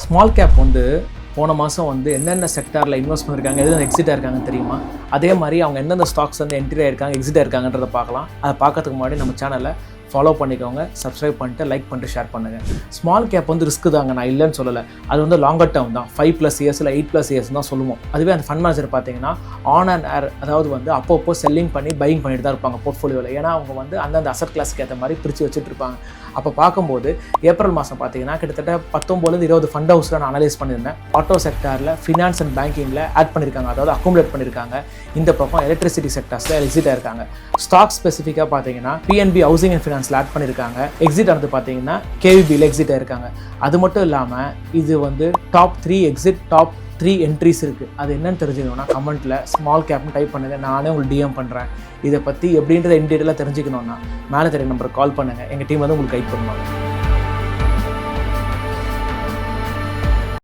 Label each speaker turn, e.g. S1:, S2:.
S1: Small cap வந்து போன மாதம் வந்து என்னென்ன செக்டாரில் இன்வெஸ்ட் பண்ணியிருக்காங்க, எது எக்ஸிட் ஆயிருக்காங்கன்னு தெரியுமா? அதே மாதிரி அவங்க எந்தெந்த ஸ்டாக்ஸ் வந்து என்ட்ரி ஆயிருக்காங்க, எக்ஸிட் ஆயிருக்காங்கன்றதை பார்க்கலாம். அதை பார்க்கறதுக்கு முன்னாடி நம்ம சேனலை ஃபாலோ பண்ணிக்கோங்க, சப்ஸ்கிரைப் பண்ணிட்டு லைக் பண்ணிட்டு ஷேர் பண்ணுங்கள். ஸ்மால் கேப் வந்து ரிஸ்க் தாங்க, நான் இல்லைன்னு சொல்லலை. அது வந்து லாங்கர் டேர்ம் தான், 5+ இயர்ஸ் இல்லை 8+ இயர்ஸ் தான் சொல்லுவோம். அதுவே அந்த ஃபண்ட் மேனேஜர் பார்த்தீங்கன்னா ஆன் அண்ட் ஏர், அதாவது வந்து அப்பப்போ செல்லிங் பண்ணி பையிங் பண்ணிட்டு தான் இருப்பாங்க போர்ட்ஃபோலியோவில். ஏன்னா அவங்க வந்து அந்தந்த அசட் கிளாஸ்க்கு ஏற்ற மாதிரி பிரித்து வச்சுட்டு இருப்பாங்க. அப்போ பார்க்கும்போது ஏப்ரல் மாதம் பார்த்தீங்கன்னா கிட்டத்தட்ட 19-20 ஃபண்ட் ஹவுஸில் நான் அனலைஸ் பண்ணியிருந்தேன். ஆட்டோ செக்டாரில், ஃபினான்ஸ் அண்ட் பேங்கிங்கில் ஆட் பண்ணியிருக்காங்க, அதாவது அக்குமுலேட் பண்ணியிருக்காங்க. இந்த பக்கம் எலக்ட்ரிசிட்டி செக்டார்ஸில் எக்ஸிட் ஆயிருக்காங்க. ஸ்டாக் ஸ்பெசிஃபிக்காக பார்த்தீங்கன்னா பிஎன்பி ஹவுசிங் அண்ட் ஃபினான்ஸில் ஆட் பண்ணியிருக்காங்க. எக்ஸிட் ஆனது பார்த்தீங்கன்னா கேவிபியில் எக்ஸிட் ஆயிருக்காங்க. அது மட்டும் இல்லாமல் இது வந்து டாப் 3 எக்ஸிட், டாப் 3 என்ட்ரிஸ் இருக்குது. அது என்னன்னு தெரிஞ்சுக்கணும்னா கமெண்ட்டில் ஸ்மால் கேப்னு டைப் பண்ணுங்கள், நானே உங்களுக்கு டிஎம் பண்ணுறேன். இதை பற்றி எப்படின்றத இன்டீரியலாக தெரிஞ்சுக்கணுன்னா மேலே தெரிய நம்பருக்கு கால் பண்ணுங்கள், எங்கள் டீம் வந்து உங்களுக்கு கைட் பண்ணுவாங்க.